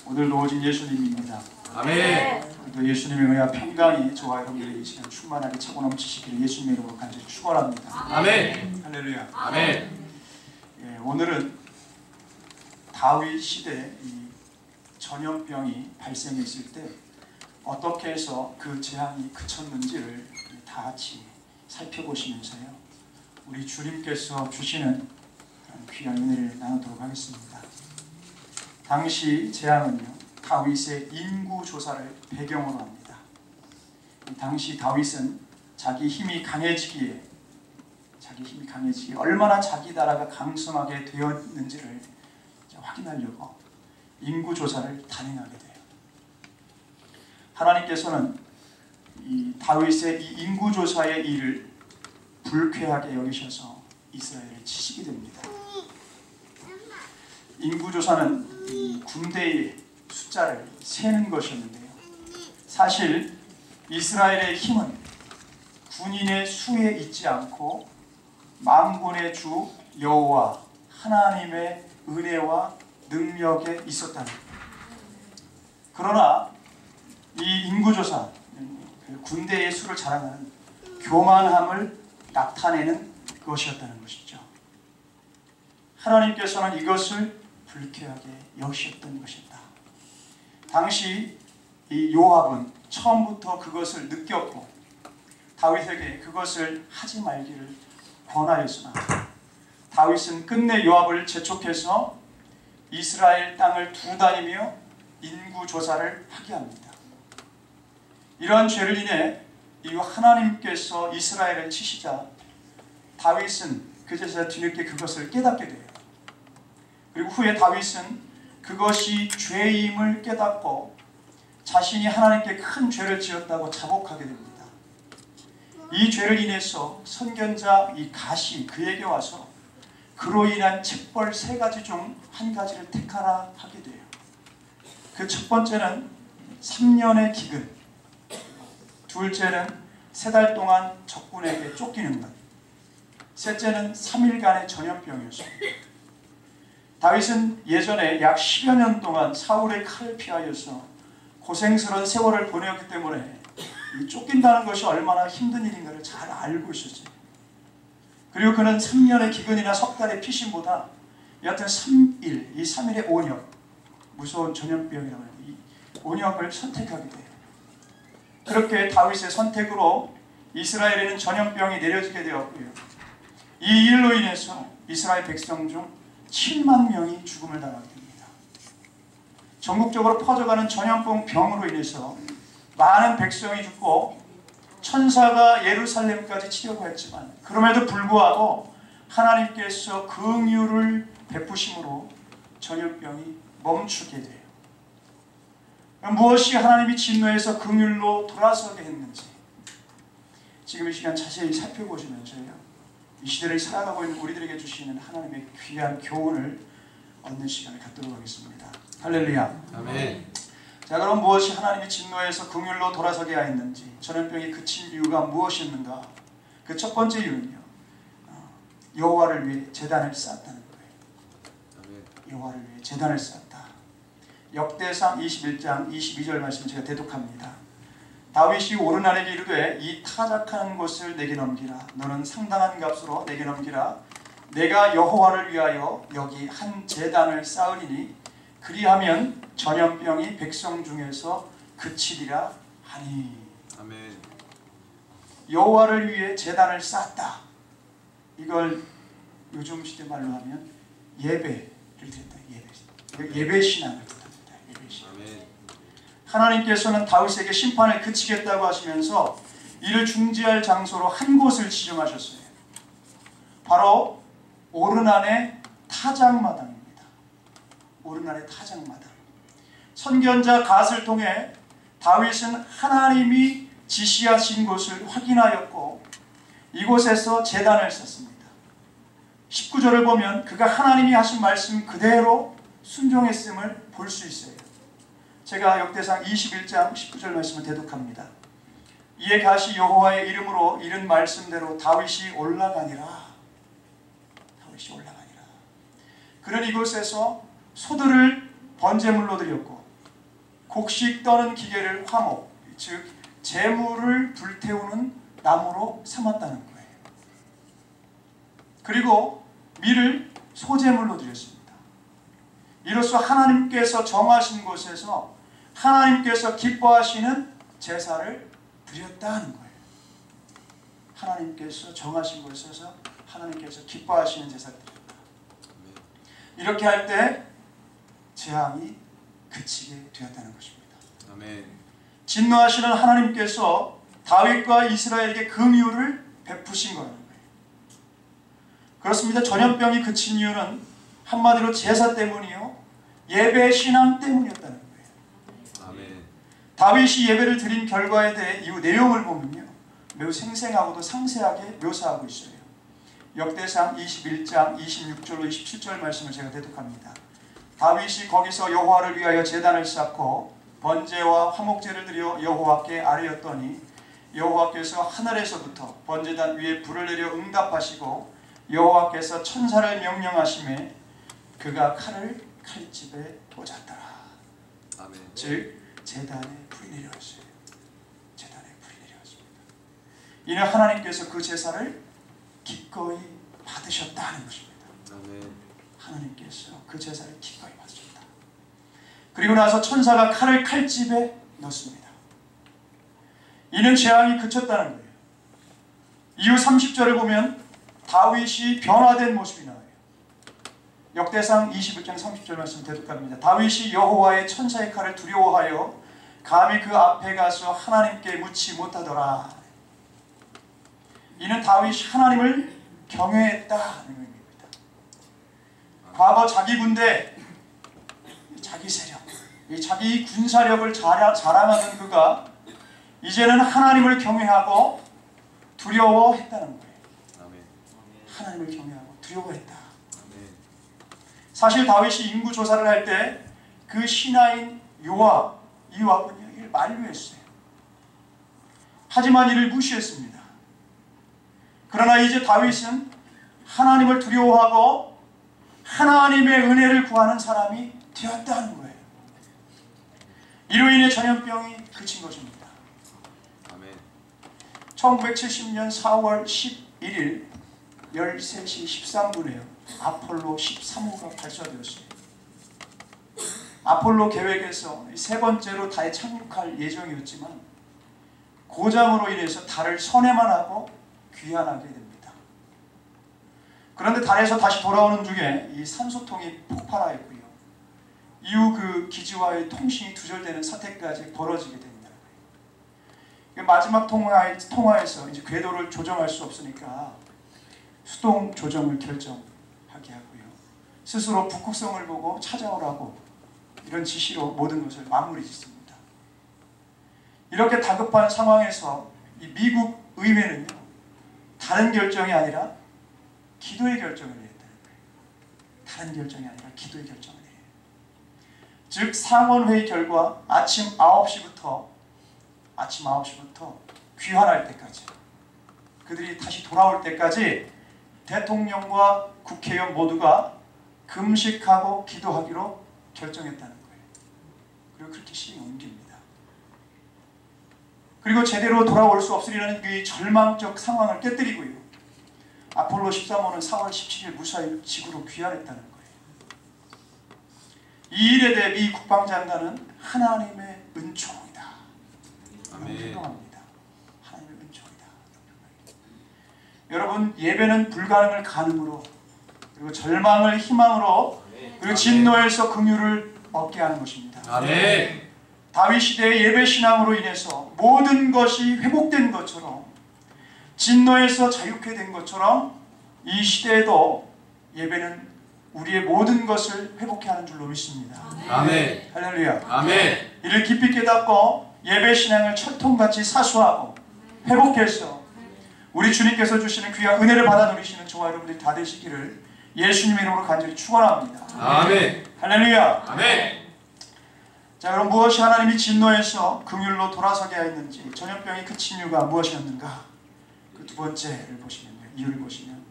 오늘도 오직 예수님입니다. 아멘. 또 예수님의 은혜와 평강이 저와 여러분들에게 이 시간 충만하게 차고 넘치시기를 예수님의 이름으로 간절히 축원합니다. 아멘. 할렐루야. 아멘. 예, 오늘은 다윗 시대에 이 전염병이 발생했을 때 어떻게 해서 그 재앙이 그쳤는지를 다 같이 살펴보시면서요, 우리 주님께서 주시는 귀한 은혜를 나누도록 하겠습니다. 당시 재앙은요, 다윗의 인구조사를 배경으로 합니다. 당시 다윗은 자기 힘이 강해지기에 얼마나 자기 나라가 강성하게 되었는지를 확인하려고 인구조사를 단행하게 돼요. 하나님께서는 이 다윗의 이 인구조사의 일을 불쾌하게 여기셔서 이스라엘을 치시게 됩니다. 인구조사는 이 군대의 숫자를 세는 것이었는데요, 사실 이스라엘의 힘은 군인의 수에 있지 않고 만군의 주 여호와 하나님의 은혜와 능력에 있었다는 거예요. 그러나 이 인구조사, 군대의 수를 자랑하는 교만함을 나타내는 것이었다는 것이죠. 하나님께서는 이것을 불쾌하게 여기셨던 것이다. 당시 이 요압은 처음부터 그것을 느꼈고 다윗에게 그것을 하지 말기를 권하였으나 다윗은 끝내 요압을 재촉해서 이스라엘 땅을 두루다니며 인구조사를 하게 합니다. 이러한 죄를 인해 이 하나님께서 이스라엘을 치시자 다윗은 그제서야 뒤늦게 그것을 깨닫게 돼요. 그리고 후에 다윗은 그것이 죄임을 깨닫고 자신이 하나님께 큰 죄를 지었다고 자복하게 됩니다. 이 죄를 인해서 선견자 이 갓이 그에게 와서 그로 인한 책벌 3가지 중 한 가지를 택하라 하게 돼요. 그 첫 번째는 3년의 기근, 둘째는 3달 동안 적군에게 쫓기는 것, 셋째는 3일간의 전염병이었습니다. 다윗은 예전에 약 10여 년 동안 사울의 칼을 피하여서 고생스러운 세월을 보내었기 때문에 이 쫓긴다는 것이 얼마나 힘든 일인가를 잘 알고 있었어요. 그리고 그는 3년의 기근이나 석 달의 피신보다 여하튼 3일, 이 3일의 온역, 무서운 전염병이라고 하는 이 온역을 선택하게 돼요. 그렇게 다윗의 선택으로 이스라엘에는 전염병이 내려지게 되었고요, 이 일로 인해서 이스라엘 백성 중 7만 명이 죽음을 당하게 됩니다. 전국적으로 퍼져가는 전염병 병으로 인해서 많은 백성이 죽고 천사가 예루살렘까지 치려고 했지만 그럼에도 불구하고 하나님께서 긍휼을 베푸심으로 전염병이 멈추게 돼요. 무엇이 하나님이 진노해서 긍휼로 돌아서게 했는지 지금 이 시간 자세히 살펴보시면서요, 이 시대를 살아가고 있는 우리들에게 주시는 하나님의 귀한 교훈을 얻는 시간을 갖도록 하겠습니다. 할렐루야. 아멘. 자, 그럼 무엇이 하나님이 진노해서 긍휼로 돌아서게 하였는지, 전염병이 그친 이유가 무엇이었는가? 그 첫 번째 이유는요, 여호와를 위해 제단을 쌓았다는 거예요. 여호와를 위해 제단을 쌓았다. 역대상 21장 22절 말씀 제가 대독합니다. 다윗이 오르날에게 이르되 이 타작하는 것을 내게 넘기라. 너는 상당한 값으로 내게 넘기라. 내가 여호와를 위하여 여기 한 제단을 쌓으리니 그리하면 전염병이 백성 중에서 그치리라 하니. 아멘. 여호와를 위해 제단을 쌓았다. 이걸 요즘 시대 말로 하면 예배를 드렸다. 예배 신앙을 뜻합니다. 예배 신앙. 아멘. 하나님께서는 다윗에게 심판을 그치겠다고 하시면서 이를 중지할 장소로 한 곳을 지정하셨어요. 바로 오르난의 타작마당입니다. 오르난의 타작마당. 선견자 갓을 통해 다윗은 하나님이 지시하신 곳을 확인하였고 이곳에서 제단을 쌓습니다. 19절을 보면 그가 하나님이 하신 말씀 그대로 순종했음을 볼 수 있어요. 제가 역대상 21장 19절 말씀을 대독합니다. 이에 갓이 여호와의 이름으로 이른 말씀대로 다윗이 올라가니라. 그는 이곳에서 소들을 번제물로 드렸고 곡식 떠는 기계를 화목, 즉 재물을 불태우는 나무로 삼았다는 거예요. 그리고 밀을 소재물로 드렸습니다. 이로써 하나님께서 정하신 곳에서 하나님께서 기뻐하시는 제사를 드렸다는 거예요. 하나님께서 정하신 곳에서 하나님께서 기뻐하시는 제사를 드렸다. 이렇게 할 때 재앙이 그치게 되었다는 것입니다. 아멘. 진노하시는 하나님께서 다윗과 이스라엘에게 긍휼을 베푸신 거라는 거예요. 그렇습니다. 전염병이 그친 이유는 한마디로 제사 때문이요, 예배 신앙 때문이었다는 거예요. 아멘. 다윗이 예배를 드린 결과에 대해 이후 내용을 보면요, 매우 생생하고도 상세하게 묘사하고 있어요. 역대상 21장 26절로 27절 말씀을 제가 대독합니다. 다윗이 거기서 여호와를 위하여 제단을 쌓고 번제와 화목제를 드려 여호와께 아뢰었더니 여호와께서 하늘에서부터 번제단 위에 불을 내려 응답하시고 여호와께서 천사를 명령하심에 그가 칼을 칼집에 꽂았더라. 아멘. 즉 제단에 불이 내려왔어요. 제단에 불이 내려왔습니다. 이는 하나님께서 그 제사를 기꺼이 받으셨다는 것입니다. 아멘. 하나님께서 그 제사를 기꺼이 받으셨다. 그리고 나서 천사가 칼을 칼집에 넣습니다. 이는 재앙이 그쳤다는 거예요. 이후 30절을 보면 다윗이 변화된 모습이 나와요. 역대상 21장 30절 말씀 대독합니다. 다윗이 여호와의 천사의 칼을 두려워하여 감히 그 앞에 가서 하나님께 묻지 못하더라. 이는 다윗이 하나님을 경외했다는 의미입니다. 과거 자기 군대, 자기 세력, 자기 군사력을 자랑하던 그가 이제는 하나님을 경외하고 두려워했다는 거예요. 아멘. 하나님을 경외하고 두려워했다. 아멘. 사실 다윗이 인구 조사를 할 때 그 신하인 요압은 이를 만류했어요. 하지만 이를 무시했습니다. 그러나 이제 다윗은 하나님을 두려워하고 하나님의 은혜를 구하는 사람이 되었다는 거예요. 이로 인해 전염병이 그친 것입니다. 아멘. 1970년 4월 11일 13시 13분에요. 아폴로 13호가 발사되었어요. 아폴로 계획에서 세 번째로 달에 착륙할 예정이었지만 고장으로 인해서 달을 선회만 하고 귀환하게 됩니다. 그런데 달에서 다시 돌아오는 중에 이 산소통이 폭발하였고요. 이후 그 기지와의 통신이 두절되는 사태까지 벌어지게 됩니다. 마지막 통화에서 이제 궤도를 조정할 수 없으니까 수동 조정을 결정하게 하고요. 스스로 북극성을 보고 찾아오라고 이런 지시로 모든 것을 마무리 짓습니다. 이렇게 다급한 상황에서 이 미국 의회는요, 다른 결정이 아니라 기도의 결정을 내렸다는 거예요. 다른 결정이 아니라 기도의 결정을 내려요. 즉 상원회의 결과 아침 9시부터 귀환할 때까지, 그들이 다시 돌아올 때까지 대통령과 국회의원 모두가 금식하고 기도하기로 결정했다는 거예요. 그리고 그렇게 시행에 옮깁니다. 그리고 제대로 돌아올 수 없으리라는 그 절망적 상황을 깨뜨리고요. 아폴로 13호는 4월 17일 무사히 지구로 귀환했다는 거예요. 이 일에 대해 미 국방장관은 하나님의 은총이다. 아멘. 평가합니다. 하나님의 은총이다. 여러분, 예배는 불가능을 가능으로, 그리고 절망을 희망으로, 그리고 진노에서 긍휼을 얻게 하는 것입니다. 아멘. 다윗 시대의 예배 신앙으로 인해서 모든 것이 회복된 것처럼, 진노에서 자유케 된 것처럼 이 시대에도 예배는 우리의 모든 것을 회복케 하는 줄로 믿습니다. 아멘. 할렐루야. 아멘. 이를 깊이 깨닫고 예배 신앙을 철통같이 사수하고 회복해서 우리 주님께서 주시는 귀한 은혜를 받아 누리시는 저와 여러분들이 다 되시기를 예수님의 이름으로 간절히 축원합니다. 아멘. 할렐루야. 아멘. 자, 그럼 무엇이 하나님이 진노에서 긍휼로 돌아서게 하였는지, 전염병이 그친 이유가 무엇이었는가? 그 두 번째를 보시면요, 이유를 보시면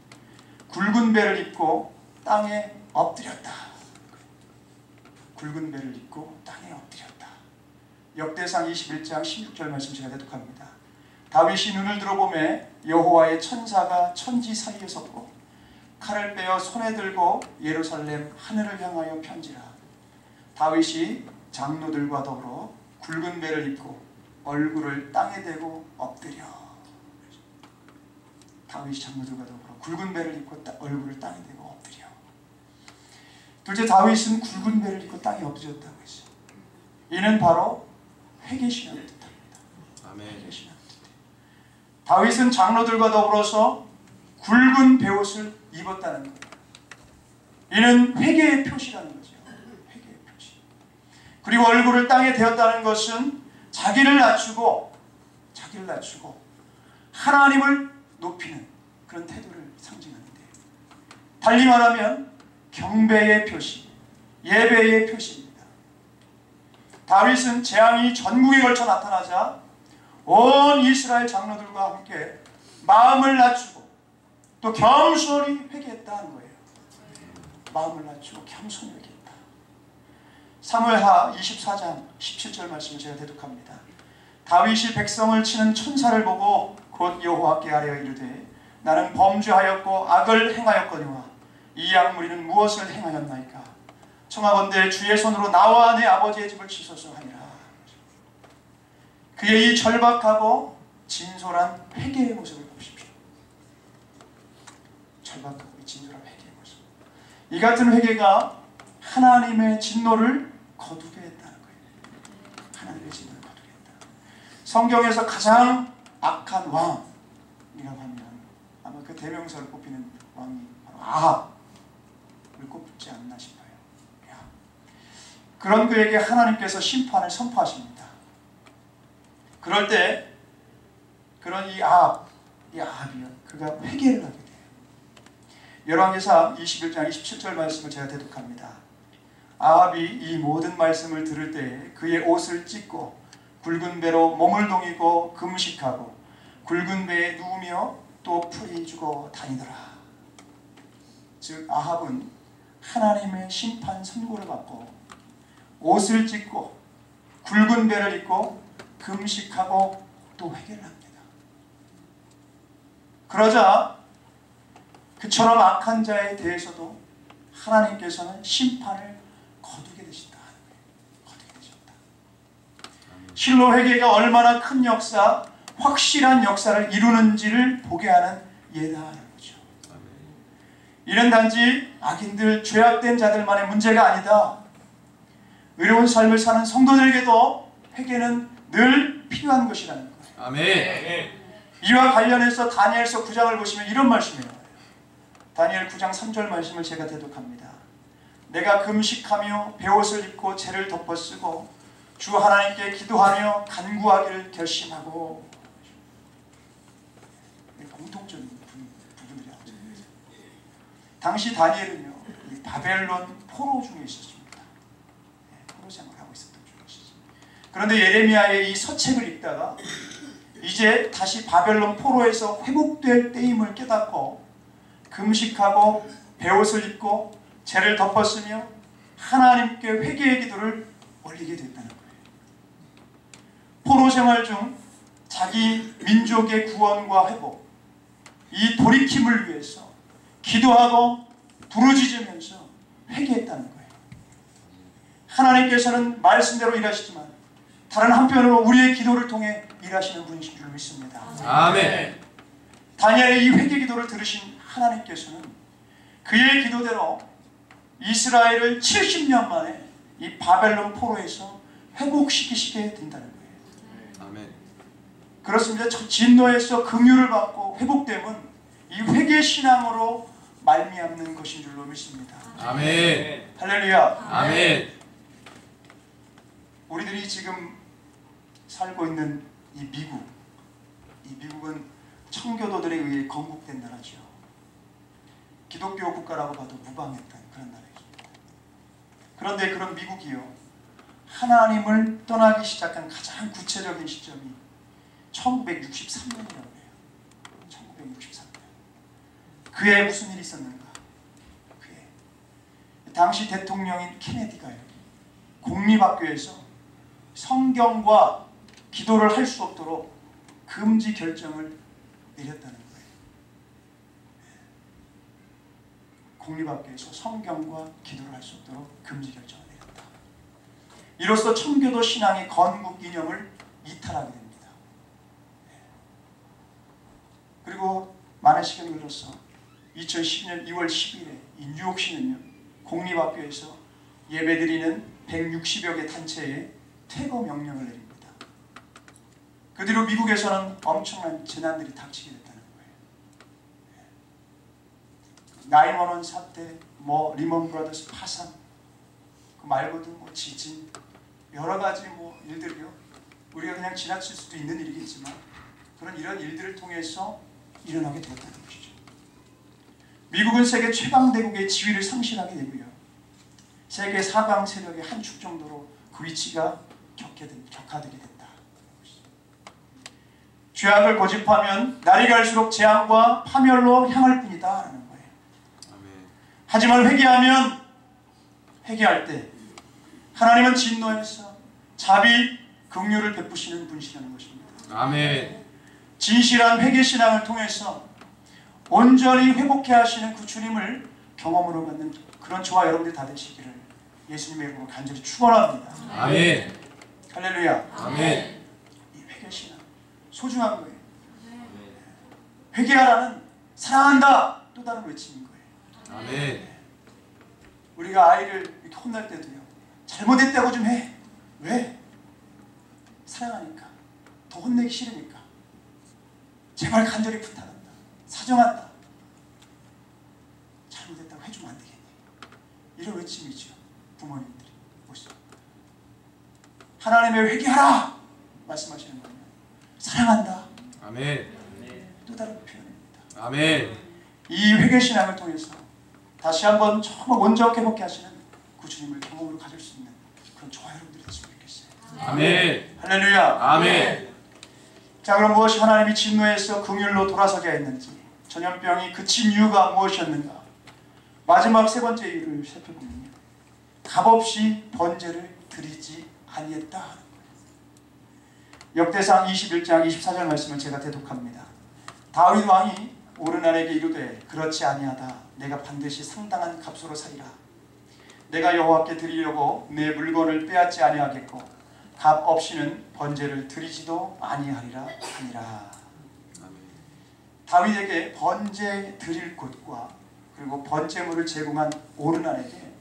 굵은 배를 입고 땅에 엎드렸다. 굵은 배를 입고 땅에 엎드렸다. 역대상 21장 16절 말씀 제가 대독합니다. 다윗이 눈을 들어보매 여호와의 천사가 천지 사이에 섰고 칼을 빼어 손에 들고 예루살렘 하늘을 향하여 편지라. 다윗이 장로들과 더불어 굵은 배를 입고 얼굴을 땅에 대고 엎드려. 다윗이 장로들과 더불어 굵은 배를 입고 얼굴을 땅에 대고 엎드려. 둘째, 다윗은 굵은 배를 입고 땅에 엎드렸다고 했어요. 이는 바로 회개신앙을 뜻합니다. 아멘. 회개신앙을 뜻해요. 다윗은 장로들과 더불어서 굵은 베옷을 입었다는 거예요. 이는 회개의 표시라는 거죠. 회개의 표시. 그리고 얼굴을 땅에 대었다는 것은 자기를 낮추고 하나님을 높이는 그런 태도를 상징하는데, 달리 말하면 경배의 표시, 예배의 표시입니다. 다윗은 재앙이 전국에 걸쳐 나타나자 온 이스라엘 장로들과 함께 마음을 낮추고 또 겸손히 회개했다는 거예요. 마음을 낮추고 겸손히 회개했다. 사무엘하 24장 17절 말씀을 제가 대독합니다. 다윗이 백성을 치는 천사를 보고 곧 여호와께 아뢰어 이르되 나는 범죄하였고 악을 행하였거니와 이 악무리는 무엇을 행하였나이까? 청하건대 주의 손으로 나와 내 아버지의 집을 치소서 하니라. 그의 이 절박하고 진솔한 회개의 모습을 보십시오. 절박하고 진솔한 회개의 모습. 이 같은 회개가 하나님의 진노를 거두게 했다는 거예요. 하나님의 진노를 거두게 했다. 성경에서 가장 악한 왕이라고 하면 아마 그 대명사를 꼽히는 왕이 바로 아합을 꼽지 않나 싶어요. 그런 그에게 하나님께서 심판을 선포하십니다. 그럴 때 그런 이 아합이요, 그가 회개를 하게 돼요. 열왕기상 21장 27절 말씀을 제가 대독합니다. 아합이 이 모든 말씀을 들을 때 그의 옷을 찢고 굵은 배로 몸을 동이고 금식하고 굵은 배에 누우며 또 풀이 주고 다니더라. 즉 아합은 하나님의 심판 선고를 받고 옷을 찢고 굵은 배를 입고 금식하고 또 회개를 합니다. 그러자 그처럼 악한 자에 대해서도 하나님께서는 심판을 거두게 되신다. 거두게 되셨다. 실로 회개가 얼마나 큰 역사, 확실한 역사를 이루는지를 보게 하는 예다라는 거죠. 이는 단지 악인들, 죄악된 자들만의 문제가 아니다. 의로운 삶을 사는 성도들에게도 회개는 늘 필요한 것이라는 거예요. 아멘. 이와 관련해서 다니엘서 9장을 보시면 이런 말씀이 나와요. 다니엘 9장 3절 말씀을 제가 대독합니다. 내가 금식하며 베옷을 입고 죄를 덮어쓰고 주 하나님께 기도하며 간구하기를 결심하고. 공통적인 부분들이 나오죠. 당시 다니엘은요, 바벨론 포로 중에 있었습니다. 포로 생활을 하고 있었던 중이시죠. 그런데 예레미야의 이 서책을 읽다가 이제 다시 바벨론 포로에서 회복될 때임을 깨닫고 금식하고 베옷을 입고 죄를 덮었으며 하나님께 회개의 기도를 올리게 됐다는 거예요. 포로 생활 중 자기 민족의 구원과 회복, 이 돌이킴을 위해서 기도하고 부르짖으면서 회개했다는 거예요. 하나님께서는 말씀대로 일하시지만 다른 한편으로 우리의 기도를 통해 일하시는 분이신 줄 믿습니다. 아멘. 다니엘의 이 회개 기도를 들으신 하나님께서는 그의 기도대로 이스라엘을 70년 만에 이 바벨론 포로에서 회복시키시게 된다는 거예요. 아멘. 그렇습니다. 진노에서 긍휼을 받고 회복됨은 이 회개 신앙으로 말미암는 것인 줄로 믿습니다. 아멘. 할렐루야. 아멘. 우리들이 지금 살고 있는 이 미국은 청교도들에 의해 건국된 나라죠. 기독교 국가라고 봐도 무방했던 그런 나라입니다. 그런데 그런 미국이요, 하나님을 떠나기 시작한 가장 구체적인 시점이 1963년이라고 해요. 1963년. 그해 무슨 일이 있었는가? 그해 당시 대통령인 케네디가요, 공립학교에서 성경과 기도를 할 수 없도록 금지 결정을 내렸다는 거예요. 공립학교에서 성경과 기도를 할 수 없도록 금지 결정을 내렸다. 이로써 청교도 신앙의 건국 이념을 이탈하게 됩니다. 그리고 많은 시간이 흘러서 2012년 2월 10일에 이 뉴욕시는요, 공립학교에서 예배드리는 160여 개 단체에 퇴거 명령을 내립니다. 그 뒤로 미국에서는 엄청난 재난들이 닥치게 됐다는 거예요. 911 사태, 리먼 브라더스 파산, 그 말고도 지진, 여러 가지 일들이요. 우리가 그냥 지나칠 수도 있는 일이겠지만 이런 일들을 통해서 일어나게 되었다는 것이죠. 미국은 세계 최강대국의 지위를 상실하게 되고요. 세계 4강 세력의 한 축 정도로 그 위치가 격화되게 된다. 죄악을 고집하면 날이 갈수록 재앙과 파멸로 향할 뿐이다 라는 거예요. 하지만 회개할 때 하나님은 진노에서 자비, 긍휼을 베푸시는 분이시라는 것입니다. 아멘. 진실한 회개신앙을 통해서 온전히 회복해 하시는 그 주님을 경험으로 갖는 그런 저와 여러분들이 다 되시기를 예수님의 이름으로 간절히 축원합니다. 아멘. 할렐루야. 아멘. 이 회개신앙 소중한 거예요. 회개하라는 사랑한다 또 다른 외침인 거예요. 아멘. 우리가 아이를 이렇게 혼날 때도요, 잘못했다고 좀 해. 왜? 사랑하니까. 더 혼내기 싫으니까. 제발 간절히 부탁한다. 사정한다. 잘못했다고 해주면 안 되겠니? 이런 외침이죠. 부모님들이 보시죠. 하나님의 회개하라 말씀하시는 거예요. 사랑한다. 아멘. 또 다른 표현입니다. 아멘. 이 회개신앙을 통해서 다시 한번 정말 온전하게 회복해 하시는 그 주님을 경험으로 가질 수 있는 그런 저와 여러분들이 됐으면 좋겠어요. 아멘. 할렐루야. 아멘. 자, 그럼 무엇이 하나님이 진노에서 긍휼로 돌아서게 했는지, 전염병이 그친 이유가 무엇이었는가? 마지막 세 번째 이유를 살펴보면요, 값없이 번제를 드리지 아니했다 하는 거예요. 역대상 21장 24절 말씀을 제가 대독합니다. 다윗 왕이 오르날에게 이르되 그렇지 아니하다. 내가 반드시 상당한 값으로 사리라. 내가 여호와께 드리려고 내 물건을 빼앗지 아니하겠고 값 없이는 번제를 드리지도 아니하리라 하니라. 다윗에게 번제 드릴 곳과 그리고 번제물을 제공한 오르날에게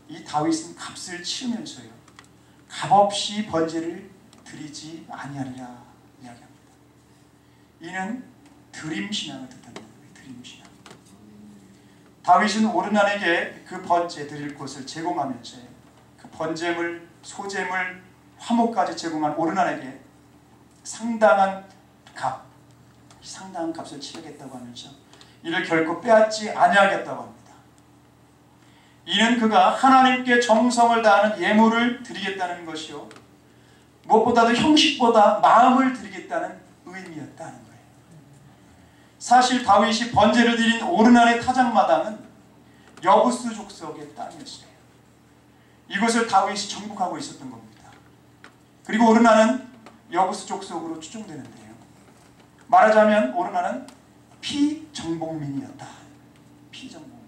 이 다윗은 값을 치르면서요, 값없이 번제를 드리지 아니하리라 이야기합니다. 이는 드림신앙을 뜻하는 거예요. 드림신앙. 다윗은 오르날에게 그 번제 드릴 곳을 제공하면서 그 번제물, 소제물, 화목까지 제공한 오르날에게 상당한 값을 치르겠다고 하면서 이를 결코 빼앗지 아니하겠다고 합니다. 이는 그가 하나님께 정성을 다하는 예물을 드리겠다는 것이요, 무엇보다도 형식보다 마음을 드리겠다는 의미였다는 거예요. 사실 다윗이 번제를 드린 오르날의 타작마당은 여부스 족속의 땅이었어요. 이것을 다윗이 정복하고 있었던 겁니다. 그리고 오르날은 여부스 족속으로 추정되는데요, 말하자면 오르날은 피정복민이었다. 피정복민.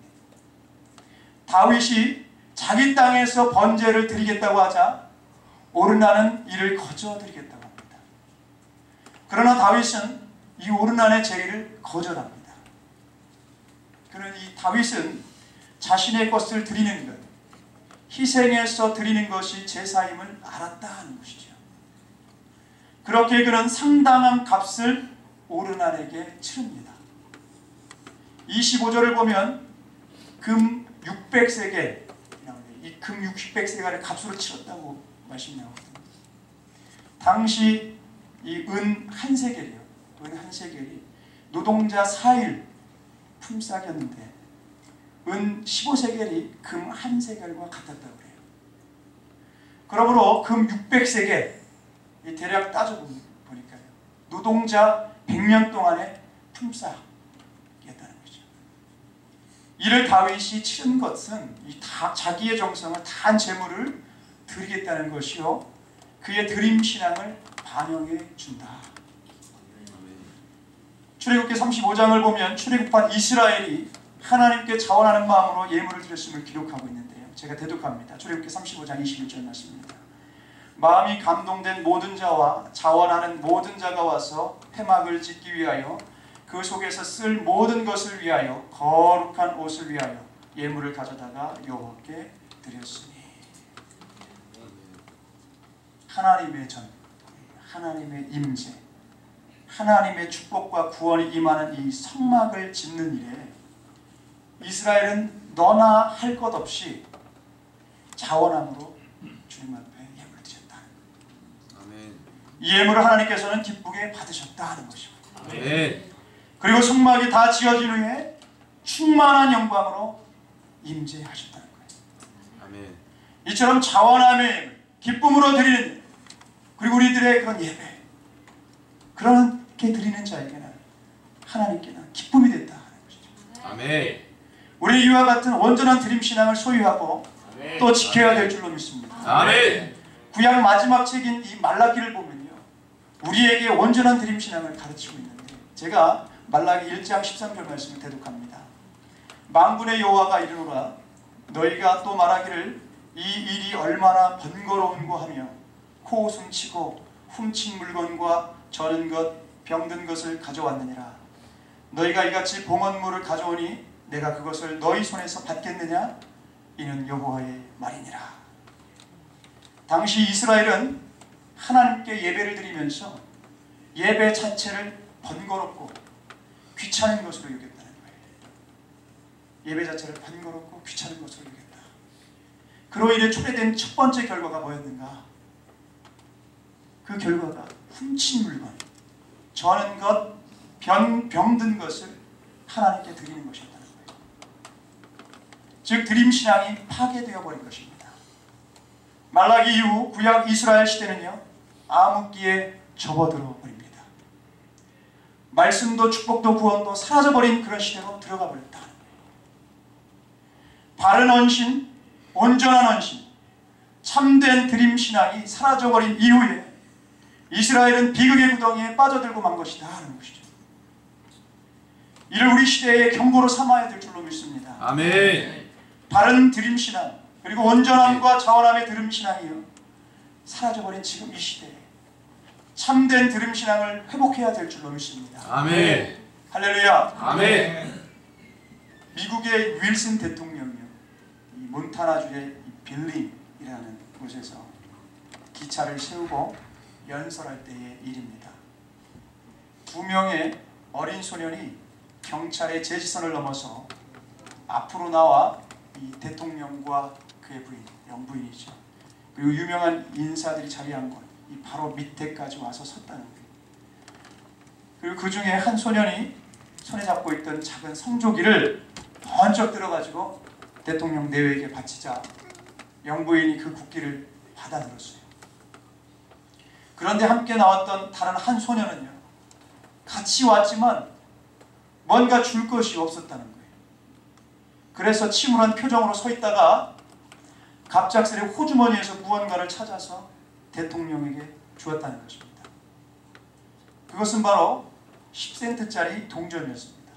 다윗이 자기 땅에서 번제를 드리겠다고 하자 오르날은 이를 거저드리겠다고 합니다. 그러나 다윗은 이 오르날의 제의를 거절합니다. 그는 이 다윗은 자신의 것을 드리는 것, 희생해서 드리는 것이 제사임을 알았다 하는 것이죠. 그렇게 그는 상당한 값을 오르날에게 치릅니다. 25절을 보면 금 600세겔, 이 금 600세겔을 값으로 치렀다고 말씀이 나오거든요. 당시 이 은 한 세겔이요, 은 한 세겔이 노동자 4일 품삯이었는데 은 15세겔이 금 한 세겔과 같았다고 그래요. 그러므로 금 600세겔, 이 대략 따져보니까요, 노동자 100년 동안의 품삯이었다는 거죠. 이를 다윗이 치른 것은 이 자기의 정성을 다한 재물을 드리겠다는 것이요, 그의 드림 신앙을 반영해 준다. 출애굽기 35장을 보면 출애굽한 이스라엘이 하나님께 자원하는 마음으로 예물을 드렸음을 기록하고 있는데요. 제가 대독합니다. 출애굽기 35장 21절 말씀입니다. 마음이 감동된 모든 자와 자원하는 모든 자가 와서 회막을 짓기 위하여 그 속에서 쓸 모든 것을 위하여 거룩한 옷을 위하여 예물을 가져다가 여호와께 드렸으니. 하나님의 전, 하나님의 임재, 하나님의 축복과 구원이 임하는 이 성막을 짓는 일에 이스라엘은 너나 할 것 없이 자원함으로 주님 앞에 예물을 드렸다. 이 예물을 하나님께서는 기쁘게 받으셨다는 것입니다. 아멘. 그리고 성막이 다 지어진 후에 충만한 영광으로 임재하셨다는 거예요. 아멘. 이처럼 자원함의 예물, 기쁨으로 드리는 예물, 그리고 우리들의 그런 예배, 그렇게 드리는 자에게는 하나님께는 기쁨이 됐다 하는 것이죠. 아멘. 우리 이와 같은 온전한 드림 신앙을 소유하고 아멘. 또 지켜야 될 줄로 믿습니다. 아멘. 구약 마지막 책인 이 말라기를 보면요, 우리에게 온전한 드림 신앙을 가르치고 있는데, 제가 말라기 1장 13절 말씀을 대독합니다. 만군의 여호와가 이르노라, 너희가 또 말하기를 이 일이 얼마나 번거로운고 하며 코웃음치고 훔친 물건과 저는 것 병든 것을 가져왔느니라. 너희가 이같이 봉헌물을 가져오니 내가 그것을 너희 손에서 받겠느냐? 이는 여호와의 말이니라. 당시 이스라엘은 하나님께 예배를 드리면서 예배 자체를 번거롭고 귀찮은 것으로 여겼다는 거예요. 예배 자체를 번거롭고 귀찮은 것으로 여겼다. 그로 인해 초래된 첫 번째 결과가 뭐였는가? 그 결과가 훔친 물건, 저는 것, 병든 것을 하나님께 드리는 것이었다는 거예요. 즉 드림 신앙이 파괴되어 버린 것입니다. 말라기 이후 구약 이스라엘 시대는요, 암흑기에 접어들어 버립니다. 말씀도 축복도 구원도 사라져버린 그런 시대로 들어가 버렸다. 바른 헌신, 온전한 헌신, 참된 드림 신앙이 사라져버린 이후에 이스라엘은 비극의 구덩이에 빠져들고 만 것이다 하는 것이죠. 이를 우리 시대의 경고로 삼아야 될 줄로 믿습니다. 아멘. 바른 드림 신앙, 그리고 온전함과 자원함의 드림 신앙이요, 사라져버린 지금 이 시대에 참된 드림 신앙을 회복해야 될 줄로 믿습니다. 아멘. 할렐루야. 아멘. 미국의 윌슨 대통령이요, 이 몬타나주의 빌링이라는 곳에서 기차를 세우고 연설할 때의 일입니다. 2명의 어린 소년이 경찰의 제지선을 넘어서 앞으로 나와 이 대통령과 그의 부인, 영부인이죠, 그리고 유명한 인사들이 자리한 곳, 이 바로 밑에까지 와서 섰다는 거예요. 그리고 그 중에 한 소년이 손에 잡고 있던 작은 성조기를 번쩍 들어가지고 대통령 내외에게 바치자 영부인이 그 국기를 받아들었어요. 그런데 함께 나왔던 다른 한 소년은요, 같이 왔지만 뭔가 줄 것이 없었다는 거예요. 그래서 침울한 표정으로 서 있다가 갑작스레 호주머니에서 무언가를 찾아서 대통령에게 주었다는 것입니다. 그것은 바로 10센트짜리 동전이었습니다.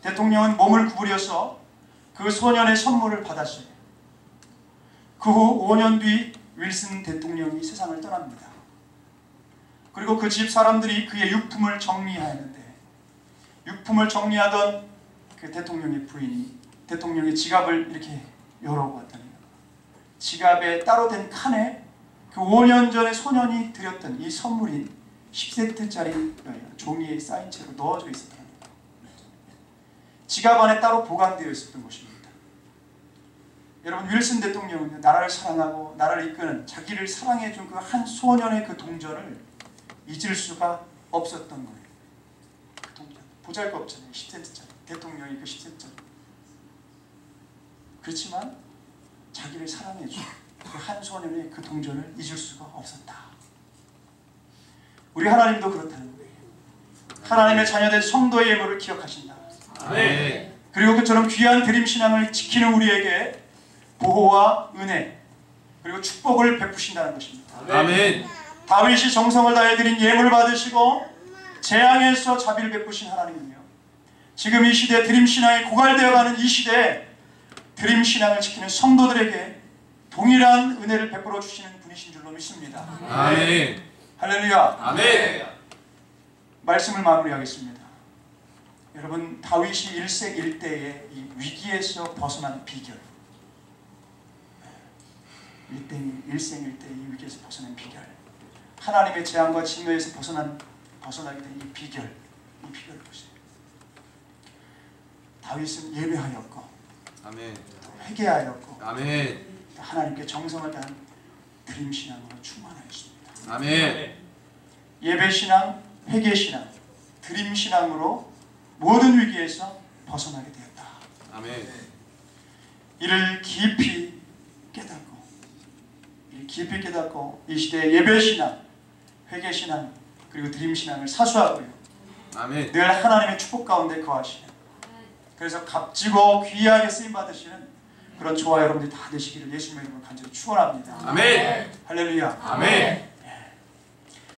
대통령은 몸을 구부려서 그 소년의 선물을 받았어요. 그 후 5년 뒤 윌슨 대통령이 세상을 떠납니다. 그리고 그 집 사람들이 그의 유품을 정리하였는데, 유품을 정리하던 그 대통령의 부인이 대통령의 지갑을 이렇게 열어보았더니 지갑에 따로 된 칸에 그 5년 전에 소년이 드렸던 이 선물인 10센트짜리 종이에 쌓인 채로 넣어져 있었다는 거예요. 지갑 안에 따로 보관되어 있었던 것입니다. 여러분, 윌슨 대통령은 나라를 사랑하고 나라를 이끄는, 자기를 사랑해준 그 한 소년의 그 동전을 잊을 수가 없었던 거예요. 그 동전, 보잘것없잖아요. 10센트짜리. 대통령이 그 10센트짜리. 그렇지만 자기를 사랑해준 그 한 소년의 그 동전을 잊을 수가 없었다. 우리 하나님도 그렇다는 거예요. 하나님의 자녀된 성도의 예물을 기억하신다. 아멘. 그리고 그처럼 귀한 드림 신앙을 지키는 우리에게 보호와 은혜, 그리고 축복을 베푸신다는 것입니다. 아멘. 다윗이 정성을 다해 드린 예물을 받으시고 재앙에서 자비를 베푸신 하나님이며, 지금 이 시대 드림신앙이 고갈되어가는 이 시대에 드림신앙을 지키는 성도들에게 동일한 은혜를 베풀어 주시는 분이신 줄로 믿습니다. 아멘. 할렐루야. 아멘. 말씀을 마무리하겠습니다. 여러분, 다윗이 일생일대의 이 위기에서 벗어난 비결, 일생일대의 이 위기에서 벗어난 비결, 하나님의 재앙과 진노에서 벗어나게 된 이 비결을 보세요. 다윗은 예배하였고, 아멘. 회개하였고, 아멘. 하나님께 정성을 다한 드림신앙으로 충만하였습니다. 아멘. 예배신앙, 회개신앙, 드림신앙으로 모든 위기에서 벗어나게 되었다. 아멘. 이를 깊이 깨닫고 이 시대의 예배신앙, 회개신앙, 그리고 드림신앙을 사수하고요, 아멘. 늘 하나님의 축복 가운데 거하시는, 그래서 값지고 귀하게 쓰임받으시는 그런 저와 여러분들이 다 되시기를 예수님의 이름으로 간절히 축원합니다. 아멘. 할렐루야. 아멘.